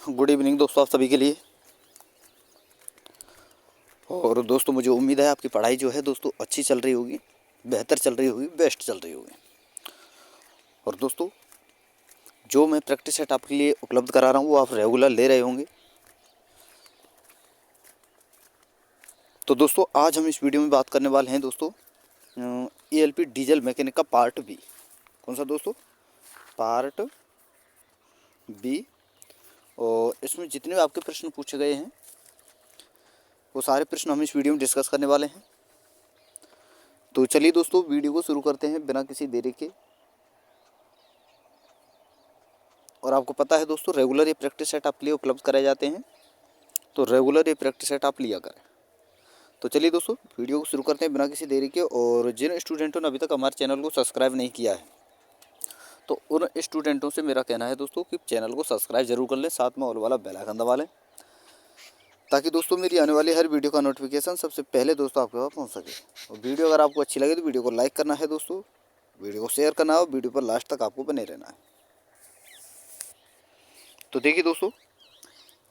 Good evening दोस्तों, आप सभी के लिए। और दोस्तों, मुझे उम्मीद है आपकी पढ़ाई जो है दोस्तों अच्छी चल रही होगी, बेहतर चल रही होगी, बेस्ट चल रही होगी। और दोस्तों, जो मैं प्रैक्टिस सेट आपके लिए उपलब्ध करा रहा हूँ वो आप रेगुलर ले रहे होंगे। तो दोस्तों, आज हम इस वीडियो में बात करने वाले हैं दोस्तों ELP डीजल मैकेनिक का पार्ट बी। कौन सा दोस्तों? Part B. और इसमें जितने भी आपके प्रश्न पूछे गए हैं वो सारे प्रश्न हम इस वीडियो में डिस्कस करने वाले हैं। तो चलिए दोस्तों, वीडियो को शुरू करते हैं बिना किसी देरी के। और आपको पता है दोस्तों, रेगुलर ये प्रैक्टिस सेट आपके लिए उपलब्ध कराए जाते हैं, तो रेगुलर ये प्रैक्टिस सेट आप लिया करें। तो चलिए दोस्तों, वीडियो को शुरू करते हैं बिना किसी देरी के। और जिन स्टूडेंटों ने अभी तक हमारे चैनल को सब्सक्राइब नहीं किया है, तो उन स्टूडेंटों से मेरा कहना है दोस्तों कि चैनल को सब्सक्राइब जरूर कर लें, साथ में ऑल वाला बेल आइकन दबा लें, ताकि दोस्तों मेरी आने वाली हर वीडियो का नोटिफिकेशन सबसे पहले दोस्तों आपके पास पहुँच सके। और वीडियो अगर आपको अच्छी लगे तो वीडियो को लाइक करना है दोस्तों, वीडियो को शेयर करना है और वीडियो पर लास्ट तक आपको बने रहना है। तो देखिए दोस्तों,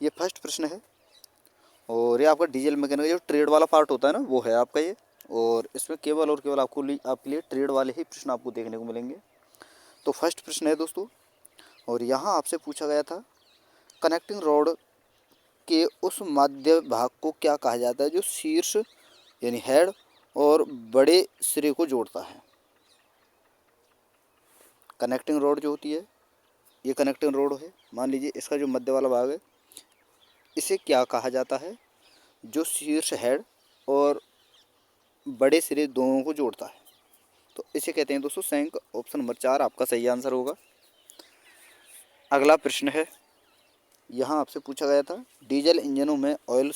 ये फर्स्ट प्रश्न है और ये आपका डीजल मैकेनिक जो ट्रेड वाला पार्ट होता है ना, वो है आपका ये। और इसमें केवल और केवल आपके लिए ट्रेड वाले ही प्रश्न आपको देखने को मिलेंगे। तो फर्स्ट प्रश्न है दोस्तों, और यहाँ आपसे पूछा गया था, कनेक्टिंग रॉड के उस मध्य भाग को क्या कहा जाता है जो शीर्ष यानी हेड और बड़े सिरे को जोड़ता है। कनेक्टिंग रॉड जो होती है, ये कनेक्टिंग रॉड है, मान लीजिए इसका जो मध्य वाला भाग है, इसे क्या कहा जाता है जो शीर्ष हेड और बड़े सिरे दोनों को जोड़ता है? तो इसे कहते हैं दोस्तों सैंक। ऑप्शन नंबर 4 आपका सही आंसर होगा। अगला प्रश्न है, यहाँ आपसे पूछा गया था, डीजल इंजनों में ऑयल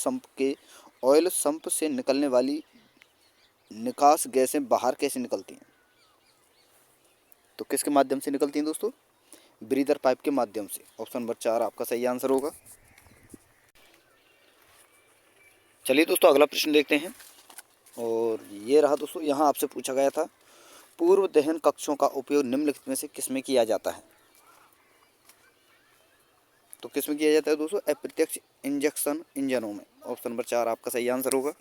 संप से निकलने वाली निकास गैसें बाहर कैसे निकलती हैं? तो किसके माध्यम से निकलती हैं दोस्तों? ब्रीदर पाइप के माध्यम से। ऑप्शन नंबर 4 आपका सही आंसर होगा। चलिए दोस्तों, अगला प्रश्न देखते हैं। और ये रहा दोस्तों, यहाँ आपसे पूछा गया था, पूर्व दहन कक्षों का उपयोग निम्नलिखित में से किसमें किया जाता है? तो किसमें किया जाता है दोस्तों? अप्रत्यक्ष इंजेक्शन इंजनों में। ऑप्शन नंबर 4 आपका सही आंसर होगा।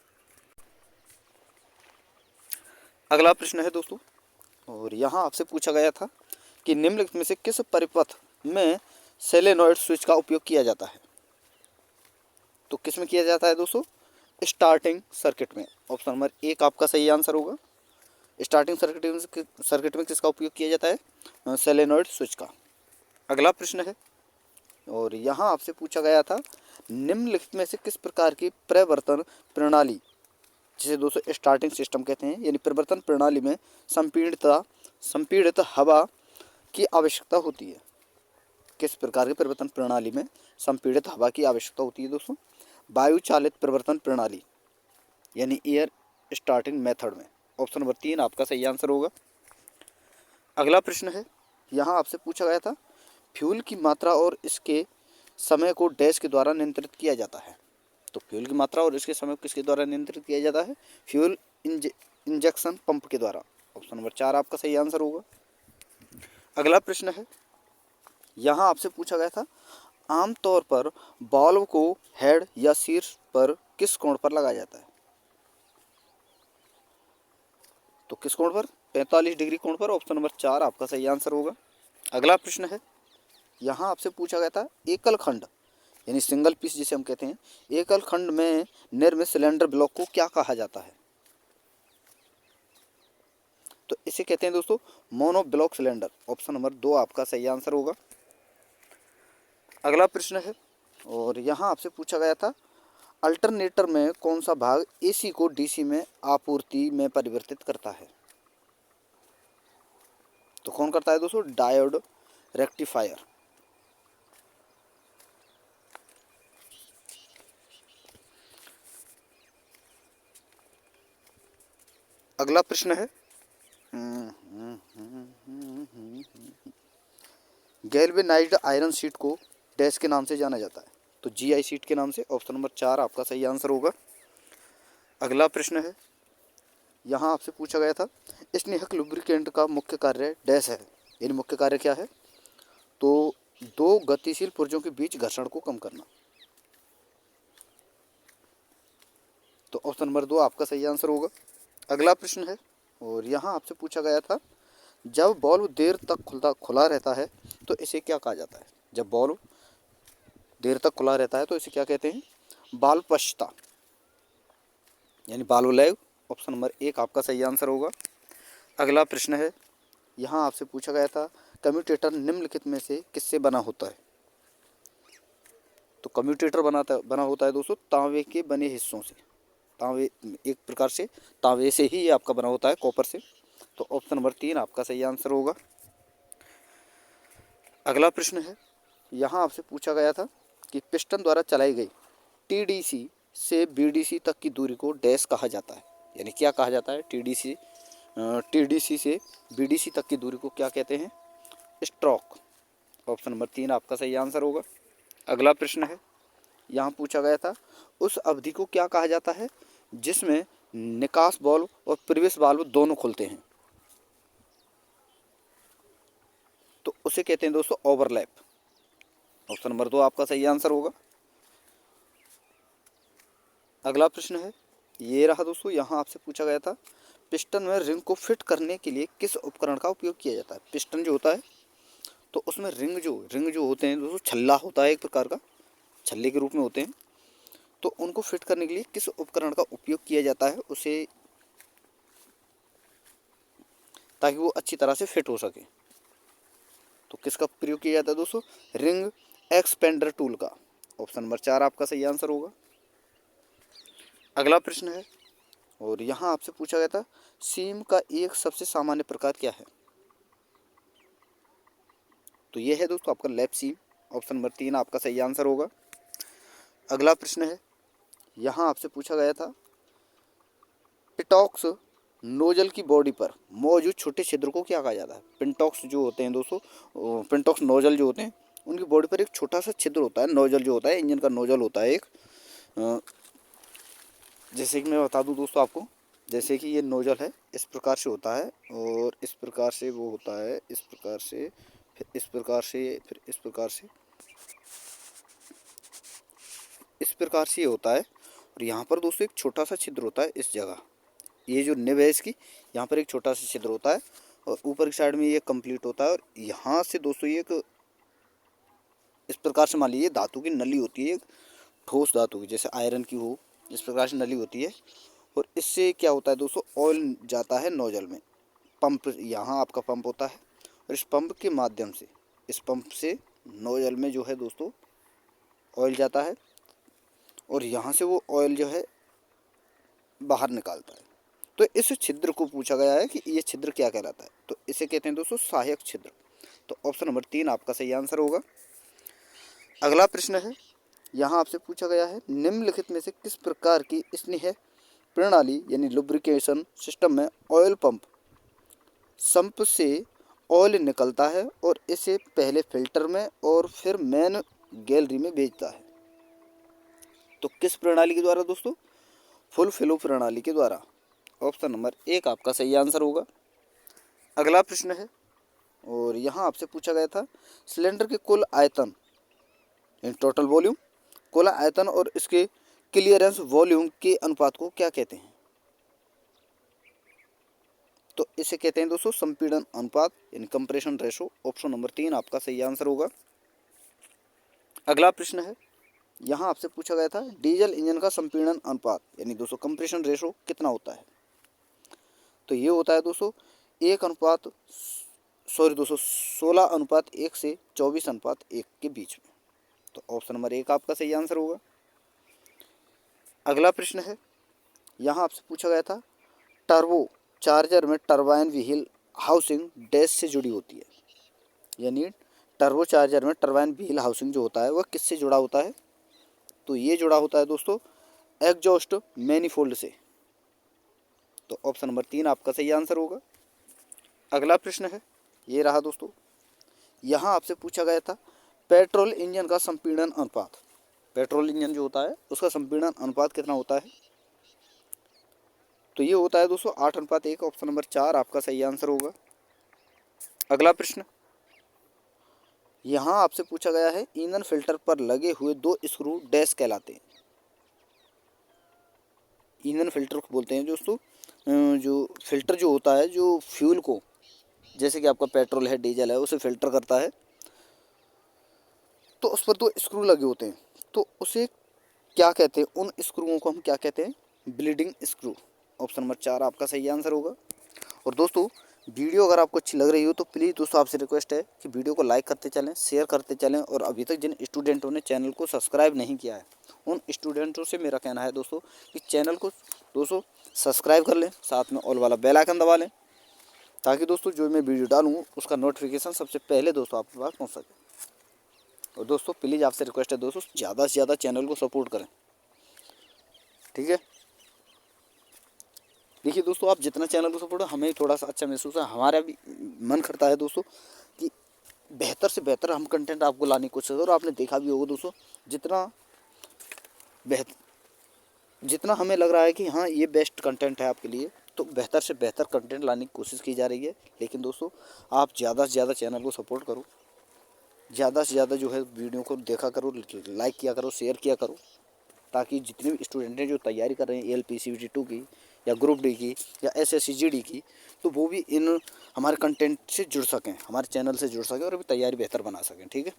अगला प्रश्न है दोस्तों, और यहाँ आपसे पूछा गया था कि निम्नलिखित में से किस परिपथ में सोलेनॉइड स्विच का उपयोग किया जाता है? तो किसमें किया जाता है दोस्तों? स्टार्टिंग सर्किट में। ऑप्शन नंबर 1 आपका सही आंसर होगा। स्टार्टिंग सर्किट में किसका उपयोग किया जाता है? सोलेनॉइड स्विच का। अगला प्रश्न है, और यहाँ आपसे पूछा गया था, निम्नलिखित में से किस प्रकार की प्रवर्तन प्रणाली, जिसे दोस्तों स्टार्टिंग सिस्टम कहते हैं, यानी प्रवर्तन प्रणाली में संपीड़ित हवा की आवश्यकता होती है? किस प्रकार की प्रवर्तन प्रणाली में संपीड़ित हवा की आवश्यकता होती है दोस्तों? वायु चालित प्रवर्तन प्रणाली यानी एयर स्टार्टिंग मेथड में। ऑप्शन नंबर 3 आपका सही आंसर होगा। अगला प्रश्न है, यहाँ आपसे पूछा गया था, फ्यूल की मात्रा और इसके समय को डैश के द्वारा नियंत्रित किया जाता है? तो फ्यूल की मात्रा और इसके समय को किसके द्वारा नियंत्रित किया जाता है? फ्यूल इंजेक्शन पंप के द्वारा। ऑप्शन नंबर 4 आपका सही आंसर होगा। अगला प्रश्न है, यहाँ आपसे पूछा गया था, आमतौर पर बॉल्व को हेड या शीर्ष पर किस कोण पर लगाया जाता है? तो किस कोण पर? 45 डिग्री कोण पर। ऑप्शन नंबर 4 आपका सही आंसर होगा। अगला प्रश्न है, यहाँ आपसे पूछा गया था, एकल खंड यानी सिंगल पीस जिसे हम कहते हैं, एकल खंड में निर्मित सिलेंडर ब्लॉक को क्या कहा जाता है? तो इसे कहते हैं दोस्तों mono block cylinder. Option number 2 आपका सही आंसर होगा। अगला प्रश्न है, और यहाँ आपसे पूछा गया था, अल्टरनेटर में कौन सा भाग एसी को डीसी में आपूर्ति में परिवर्तित करता है? तो कौन करता है दोस्तों? Diode rectifier. अगला प्रश्न है, गैल्वेनाइज्ड आयरन शीट को डैश के नाम से जाना जाता है? तो जीआई शीट के नाम से। ऑप्शन नंबर 4 आपका सही आंसर होगा। अगला प्रश्न है, यहाँ आपसे पूछा गया था, स्नेहक लुब्रिकेंट का मुख्य कार्य डैश है, यानी मुख्य कार्य क्या है? तो दो गतिशील पुर्जों के बीच घर्षण को कम करना। तो ऑप्शन नंबर 2 आपका सही आंसर होगा। अगला प्रश्न है, और यहाँ आपसे पूछा गया था, जब बॉल्व देर तक खुला रहता है तो इसे क्या कहा जाता है? जब बॉल्व देर तक खुला रहता है तो इसे क्या कहते हैं? वाल्वपश्यता, यानी वाल्व लैग। ऑप्शन नंबर 1 आपका सही आंसर होगा। अगला प्रश्न है, यहाँ आपसे पूछा गया था, कम्यूटेटर निम्नलिखित में से किससे बना होता है? तो कम्यूटेटर बना होता है दोस्तों तांबे के बने हिस्सों से। तांबे, एक प्रकार से तांबे से ही ये आपका बना होता है, कॉपर से। तो ऑप्शन नंबर 3 आपका सही आंसर होगा। अगला प्रश्न है, यहाँ आपसे पूछा गया था कि पिस्टन द्वारा चलाई गई टीडीसी से बीडीसी तक की दूरी को डैश कहा जाता है, यानी क्या कहा जाता है? टीडीसी से बीडीसी तक की दूरी को क्या कहते हैं? स्ट्रोक। ऑप्शन नंबर 3 आपका सही आंसर होगा। अगला प्रश्न है, यहाँ पूछा गया था, उस अवधि को क्या कहा जाता है जिसमें निकास वाल्व और प्रवेश वाल्व दोनों खुलते हैं? तो उसे कहते हैं दोस्तों ओवरलैप। ऑप्शन नंबर 2 आपका सही आंसर होगा। अगला प्रश्न है, ये रहा दोस्तों, यहाँ आपसे पूछा गया था, पिस्टन में रिंग को फिट करने के लिए किस उपकरण का उपयोग किया जाता है? पिस्टन जो होता है तो उसमें रिंग जो होते हैं दोस्तों, छल्ला होता है, एक प्रकार का छल्ले के रूप में होते हैं। तो उनको फिट करने के लिए किस उपकरण का उपयोग किया जाता है उसे, ताकि वो अच्छी तरह से फिट हो सके? तो किसका प्रयोग किया जाता है दोस्तों? रिंग एक्सपेंडर टूल का। ऑप्शन नंबर 4 आपका सही आंसर होगा। अगला प्रश्न है, और यहाँ आपसे पूछा गया था, सीम का एक सबसे सामान्य प्रकार क्या है? तो ये है दोस्तों आपका लैप सीम। ऑप्शन नंबर 3 आपका सही आंसर होगा। अगला प्रश्न है, यहाँ आपसे पूछा गया था, पिटॉक्स नोजल की बॉडी पर मौजूद छोटे छिद्र को क्या कहा जाता है? पिंटॉक्स जो होते हैं दोस्तों, पिंटॉक्स नोजल जो होते हैं, उनकी बॉडी पर एक छोटा सा छिद्र होता है, नोजल जो होता है, इंजन का नोजल होता है एक। जैसे कि मैं बता दूं दोस्तों आपको, जैसे कि ये नोजल है, इस प्रकार से होता है, और इस प्रकार से वो होता है, इस प्रकार से, फिर इस प्रकार से, फिर इस प्रकार से, इस प्रकार से ये होता है। और यहाँ पर दोस्तों एक छोटा सा छिद्र होता है इस जगह, ये जो निब है इसकी, यहाँ पर एक छोटा सा छिद्र होता है, और ऊपर की साइड में ये कंप्लीट होता है। और यहाँ से दोस्तों ये एक, इस प्रकार से मान लीजिए धातु की नली होती है, एक ठोस धातु की, जैसे आयरन की हो, इस प्रकार से नली होती है। और इससे क्या होता है दोस्तों, ऑयल जाता है नोजल में। पंप, यहाँ आपका पंप होता है, और इस पंप के माध्यम से, इस पंप से नोजल में जो है दोस्तों ऑयल जाता है, और यहाँ से वो ऑयल जो है बाहर निकालता है। तो इस छिद्र को पूछा गया है कि ये छिद्र क्या कहलाता है? तो इसे कहते हैं दोस्तों सहायक छिद्र। तो ऑप्शन नंबर 3 आपका सही आंसर होगा। अगला प्रश्न है, यहाँ आपसे पूछा गया है, निम्नलिखित में से किस प्रकार की स्नेह प्रणाली यानी लुब्रिकेशन सिस्टम में ऑयल संप से ऑयल निकलता है और इसे पहले फिल्टर में और फिर मेन गैलरी में भेजता है? तो किस प्रणाली के द्वारा दोस्तों? फुल फ्लो प्रणाली के द्वारा। ऑप्शन नंबर 1 आपका सही आंसर होगा। अगला प्रश्न है, और यहाँ आपसे पूछा गया था, सिलेंडर के कुल आयतन इन टोटल वॉल्यूम, कुल आयतन और इसके क्लियरेंस वॉल्यूम के अनुपात को क्या कहते हैं? तो इसे कहते हैं दोस्तों संपीड़न अनुपात, यानी कंप्रेशन रेशो। ऑप्शन नंबर 3 आपका सही आंसर होगा। अगला प्रश्न है, यहाँ आपसे पूछा गया था, डीजल इंजन का संपीड़न अनुपात यानी दोस्तों कंप्रेशन रेशो कितना होता है? तो ये होता है दोस्तों 16:1 से 24:1 के बीच में। तो ऑप्शन नंबर 1 आपका सही आंसर होगा। अगला प्रश्न है, यहाँ आपसे पूछा गया था, टर्बो चार्जर में टरबाइन व्हील हाउसिंग डैश से जुड़ी होती है, यानी टर्बो चार्जर में टरबाइन व्हील हाउसिंग जो होता है वह किससे जुड़ा होता है? तो ये जुड़ा होता है दोस्तों एग्जॉस्ट मैनिफोल्ड से। तो ऑप्शन नंबर 3 आपका सही आंसर होगा। अगला प्रश्न है, ये रहा दोस्तों, यहाँ आपसे पूछा गया था, पेट्रोल इंजन का संपीड़न अनुपात, पेट्रोल इंजन जो होता है उसका संपीड़न अनुपात कितना होता है? तो ये होता है दोस्तों 8:1। ऑप्शन नंबर 4 आपका सही आंसर होगा। अगला प्रश्न, यहाँ आपसे पूछा गया है ईंधन फिल्टर पर लगे हुए 2 स्क्रू डैश कहलाते हैं। ईंधन फिल्टर को बोलते हैं दोस्तों जो फिल्टर जो होता है जो फ्यूल को, जैसे कि आपका पेट्रोल है डीजल है, उसे फिल्टर करता है, तो उस पर 2 स्क्रू लगे होते हैं, तो उसे क्या कहते हैं, उन स्क्रूओं को हम क्या कहते हैं, ब्लीडिंग स्क्रू। ऑप्शन नंबर 4 आपका सही आंसर होगा। और दोस्तों वीडियो अगर आपको अच्छी लग रही हो तो प्लीज़ दोस्तों आपसे रिक्वेस्ट है कि वीडियो को लाइक करते चलें, शेयर करते चलें, और अभी तक जिन स्टूडेंटों ने चैनल को सब्सक्राइब नहीं किया है उन स्टूडेंटों से मेरा कहना है दोस्तों कि चैनल को दोस्तों सब्सक्राइब कर लें, साथ में ऑल वाला बेल आइकन दबा लें, ताकि दोस्तों जो मैं वीडियो डालूँ उसका नोटिफिकेशन सबसे पहले दोस्तों आपके पास पहुँच सके। और दोस्तों प्लीज़ आपसे रिक्वेस्ट है दोस्तों ज़्यादा से ज़्यादा चैनल को सपोर्ट करें, ठीक है। देखिए दोस्तों आप जितना चैनल को सपोर्ट, हमें थोड़ा सा अच्छा महसूस है, हमारा भी मन करता है दोस्तों कि बेहतर से बेहतर हम कंटेंट आपको लाने की कोशिश करें। और आपने देखा भी होगा दोस्तों जितना हमें लग रहा है कि हाँ ये बेस्ट कंटेंट है आपके लिए, तो बेहतर से बेहतर कंटेंट लाने की कोशिश की जा रही है। लेकिन दोस्तों आप ज़्यादा से ज़्यादा चैनल को सपोर्ट करो, ज़्यादा से ज़्यादा जो है वीडियो को देखा करो, लाइक किया करो, शेयर किया करो, ताकि जितने भी स्टूडेंट हैं जो तैयारी कर रहे हैं ALP CBT 2 की या ग्रुप डी की या SSC GD की, तो वो भी इन हमारे कंटेंट से जुड़ सकें, हमारे चैनल से जुड़ सकें और भी तैयारी बेहतर बना सकें, ठीक है।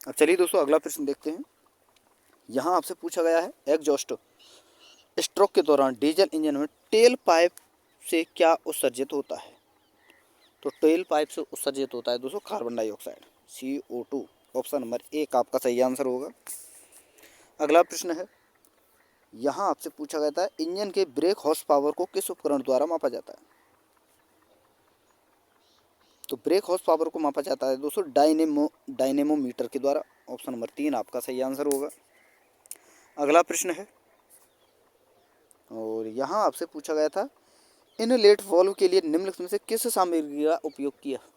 अब चलिए दोस्तों अगला प्रश्न देखते हैं। यहाँ आपसे पूछा गया है एग्जॉस्ट स्ट्रोक के दौरान डीजल इंजन में टेल पाइप से क्या उत्सर्जित होता है। तो टेल पाइप से उत्सर्जित होता है दोस्तों carbon dioxide, CO2। Option number 1 आपका सही आंसर होगा। अगला प्रश्न है, यहाँ आपसे पूछा गया था इंजन के ब्रेक हॉर्स पावर को किस उपकरण द्वारा मापा जाता है। तो ब्रेक हॉर्स पावर को मापा जाता है दोस्तों डायनेमोमीटर के द्वारा। ऑप्शन नंबर 3 आपका सही आंसर होगा। अगला प्रश्न है, और यहाँ आपसे पूछा गया था इनलेट वाल्व के लिए निम्नलिखित में से किस सामग्री का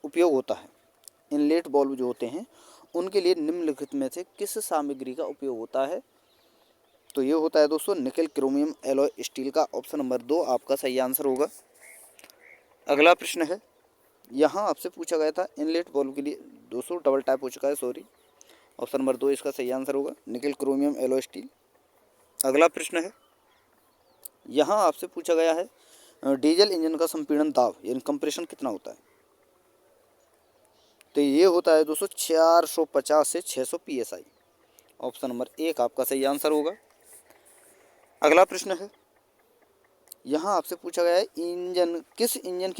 उपयोग होता है। इनलेट वाल्व जो होते हैं उनके लिए निम्नलिखित में से किस सामग्री का उपयोग होता है। तो ये होता है दोस्तों निकेल क्रोमियम एलॉय स्टील का। ऑप्शन नंबर 2 आपका सही आंसर होगा। अगला प्रश्न है, यहाँ आपसे पूछा गया था इनलेट वाल्व के लिए, दोस्तों डबल टाइप हो चुका है, सॉरी। ऑप्शन नंबर 2 इसका सही आंसर होगा, निकेल क्रोमियम एलॉय स्टील। अगला प्रश्न है, यहाँ आपसे पूछा गया है डीजल इंजन का संपीड़न दाब यानी कंप्रेशन कितना होता है। तो ये होता है दोस्तों 450 से 600 PSI। ऑप्शन नंबर 1 आपका सही आंसर होगा। अगला प्रश्न है, यहाँ आपसे पूछा गया है किस इंजन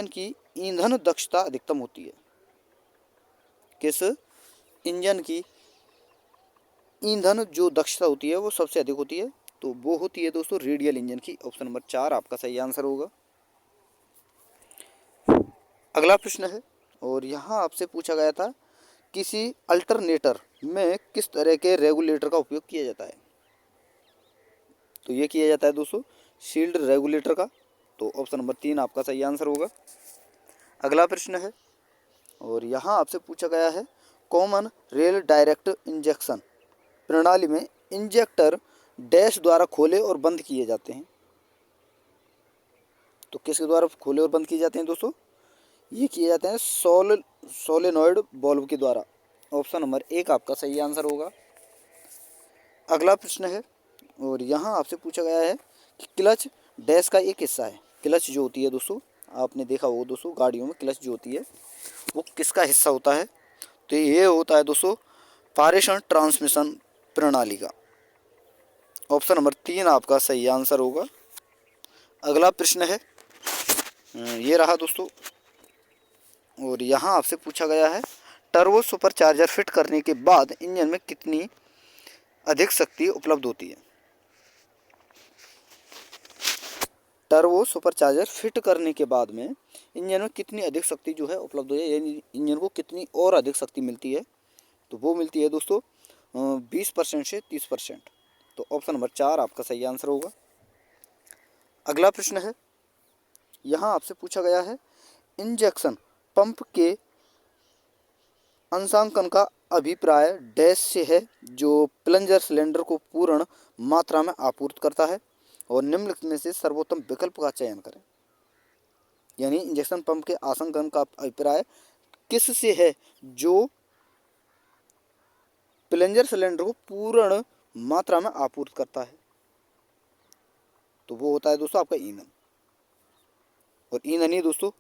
की ईंधन दक्षता अधिकतम होती है। किस इंजन की ईंधन जो दक्षता होती है वो सबसे अधिक होती है। तो वो होती है दोस्तों रेडियल इंजन की। ऑप्शन नंबर 4 आपका सही आंसर होगा। अगला प्रश्न है, और यहाँ आपसे पूछा गया था किसी अल्टरनेटर में किस तरह के रेगुलेटर का उपयोग किया जाता है। तो ये किया जाता है दोस्तों शील्ड रेगुलेटर का। तो ऑप्शन नंबर 3 आपका सही आंसर होगा। अगला प्रश्न है, और यहाँ आपसे पूछा गया है कॉमन रेल डायरेक्ट इंजेक्शन प्रणाली में इंजेक्टर डैश द्वारा खोले और बंद किए जाते हैं। तो किसके द्वारा खोले और बंद किए जाते हैं दोस्तों, ये किए जाते हैं सोलेनॉइड बॉल्व के द्वारा। ऑप्शन नंबर 1 आपका सही आंसर होगा। अगला प्रश्न है, और यहाँ आपसे पूछा गया है कि क्लच डैश का एक हिस्सा है। क्लच जो होती है दोस्तों, आपने देखा होगा दोस्तों गाड़ियों में क्लच जो होती है वो किसका हिस्सा होता है। तो ये होता है दोस्तों पारेषण ट्रांसमिशन प्रणाली का। ऑप्शन नंबर 3 आपका सही आंसर होगा। अगला प्रश्न है, ये रहा दोस्तों, और यहाँ आपसे पूछा गया है टर्बो सुपरचार्जर फिट करने के बाद इंजन में कितनी अधिक शक्ति उपलब्ध होती है। टर्बो सुपरचार्जर फिट करने के बाद में इंजन में कितनी अधिक शक्ति जो है उपलब्ध हो है, यानी इंजन को कितनी और अधिक शक्ति मिलती है। तो वो मिलती है दोस्तों 20% से 30%। तो ऑप्शन नंबर 4 आपका सही आंसर होगा। अगला प्रश्न है, यहाँ आपसे पूछा गया है इंजेक्शन पंप के अंशांकन का अभिप्राय डैश से है जो प्लंजर सिलेंडर को पूर्ण मात्रा में आपूर्ति करता है, और निम्नलिखित में से सर्वोत्तम विकल्प का चयन करें। यानी इंजेक्शन पंप के आसंकन का अभिप्राय किससे है, जो प्लंजर सिलेंडर को पूर्ण मात्रा में आपूर्ति करता है। तो वो होता है दोस्तों आपका ईंधन। और ईंधन ही दोस्तों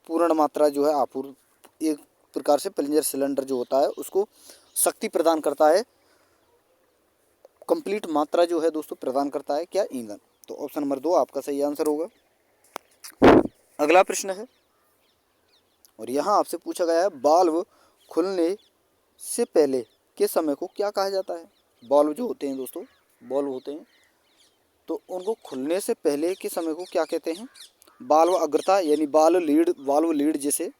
पूर्ण मात्रा जो है आपूर्ति, एक प्रकार से प्लंजर सिलेंडर जो होता है उसको शक्ति प्रदान करता है, कंप्लीट मात्रा जो है दोस्तों प्रदान करता है क्या, ईंधन। तो ऑप्शन नंबर 2 आपका सही आंसर होगा। अगला प्रश्न है, और यहाँ आपसे पूछा गया है वाल्व खुलने से पहले के समय को क्या कहा जाता है। वाल्व जो होते हैं दोस्तों, वाल्व होते हैं, तो उनको खुलने से पहले के समय को क्या कहते हैं, वाल्व अग्रता, यानी वाल्व लीड जिसे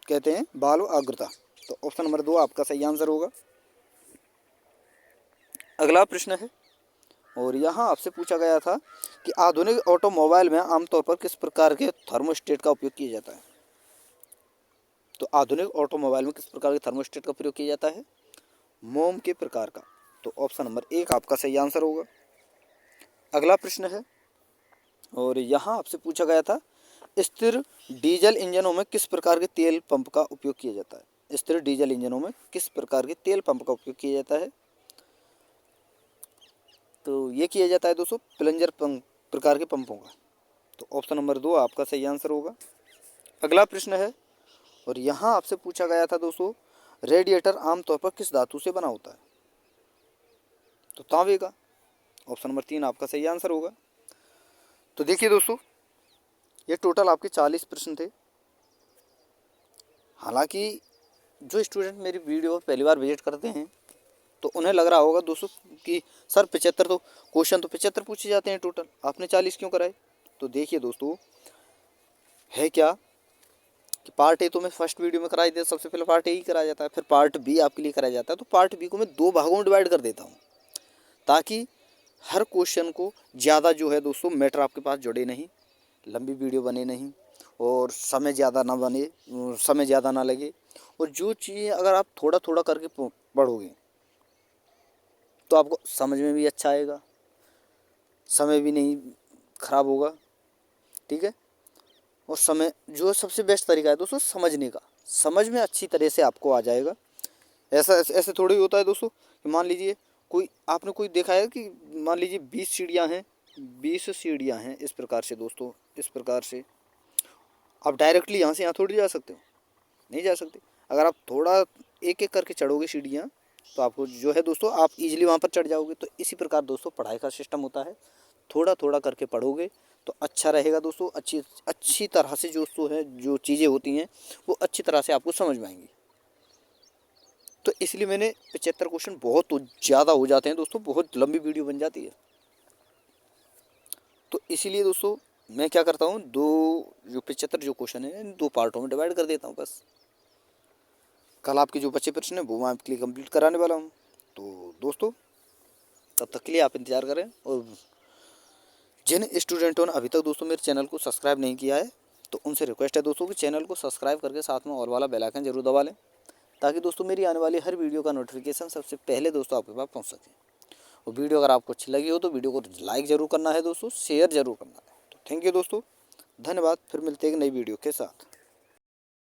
कहते हैं, वाल्व अग्रता। तो ऑप्शन नंबर 2 आपका सही आंसर होगा। अगला प्रश्न है, और यहाँ आपसे पूछा गया था कि आधुनिक ऑटोमोबाइल में आमतौर पर किस प्रकार के थर्मोस्टेट का उपयोग किया जाता है। तो आधुनिक ऑटोमोबाइल में किस प्रकार के थर्मोस्टेट का प्रयोग किया जाता है, मोम के प्रकार का। तो ऑप्शन नंबर 1 आपका सही आंसर होगा। अगला प्रश्न है, और यहाँ आपसे पूछा गया था स्थिर डीजल इंजनों में किस प्रकार के तेल पंप का उपयोग किया जाता है। स्थिर डीजल इंजनों में किस प्रकार के तेल पंप का उपयोग किया जाता है। तो ये किया जाता है दोस्तों प्लंजर पंप प्रकार के पंपों का। तो ऑप्शन नंबर 2 आपका सही आंसर होगा। अगला प्रश्न है, और यहाँ आपसे पूछा गया था दोस्तों रेडिएटर आमतौर पर किस धातु से बना होता है। तो तांबे का। ऑप्शन नंबर 3 आपका सही आंसर होगा। तो देखिए दोस्तों, ये टोटल आपके 40 प्रश्न थे। हालांकि जो स्टूडेंट मेरी वीडियो पहली बार विजिट करते हैं तो उन्हें लग रहा होगा दोस्तों कि सर 75 तो क्वेश्चन तो 75 पूछे जाते हैं टोटल, आपने 40 क्यों कराए। तो देखिए दोस्तों, है क्या कि पार्ट ए तो मैं फर्स्ट वीडियो में कराई दिया, सबसे पहले पार्ट ए ही कराया जाता है, फिर पार्ट बी आपके लिए कराया जाता है। तो पार्ट बी को मैं 2 भागों में डिवाइड कर देता हूँ, ताकि हर क्वेश्चन को ज़्यादा जो है दोस्तों मैटर आपके पास जुड़े नहीं, लंबी वीडियो बने नहीं, और समय ज़्यादा ना बने, समय ज़्यादा ना लगे। और जो चीज़ें अगर आप थोड़ा थोड़ा करके पढ़ोगे तो आपको समझ में भी अच्छा आएगा, समय भी नहीं खराब होगा, ठीक है। और समय जो सबसे बेस्ट तरीका है दोस्तों समझने का, समझ में अच्छी तरह से आपको आ जाएगा। ऐसे थोड़ी होता है दोस्तों कि मान लीजिए आपने कोई देखा है कि मान लीजिए 20 सीढ़ियाँ हैं, 20 सीढ़ियाँ हैं, इस प्रकार से दोस्तों, इस प्रकार से आप डायरेक्टली यहाँ से यहाँ थोड़ी जा सकते हो, नहीं जा सकते। अगर आप थोड़ा एक एक करके चढ़ोगे सीढ़ियाँ तो आपको जो है दोस्तों आप इजीली वहाँ पर चढ़ जाओगे। तो इसी प्रकार दोस्तों पढ़ाई का सिस्टम होता है, थोड़ा थोड़ा करके पढ़ोगे तो अच्छा रहेगा दोस्तों। अच्छी तरह से दोस्तों है जो चीज़ें होती हैं वो अच्छी तरह से आपको समझ में आएंगी। तो इसलिए मैंने 75 क्वेश्चन बहुत ज़्यादा हो जाते हैं दोस्तों, बहुत लंबी वीडियो बन जाती है। तो इसीलिए दोस्तों मैं क्या करता हूँ, 75 जो क्वेश्चन है 2 पार्टों में डिवाइड कर देता हूँ बस। कल आपके जो बचे प्रश्न हैं वो मैं आपके लिए कंप्लीट कराने वाला हूँ। तो दोस्तों तब तक के लिए आप इंतज़ार करें। और जिन स्टूडेंटों ने अभी तक दोस्तों मेरे चैनल को सब्सक्राइब नहीं किया है तो उनसे रिक्वेस्ट है दोस्तों कि चैनल को सब्सक्राइब करके साथ में ऑल वाला बेल आइकन जरूर दबा लें, ताकि दोस्तों मेरी आने वाली हर वीडियो का नोटिफिकेशन सबसे पहले दोस्तों आपके पास पहुँच सके। और वीडियो अगर आपको अच्छी लगी हो तो वीडियो को लाइक ज़रूर करना है दोस्तों, शेयर ज़रूर करना है। तो थैंक यू दोस्तों, धन्यवाद। फिर मिलते हैं एक नई वीडियो के साथ।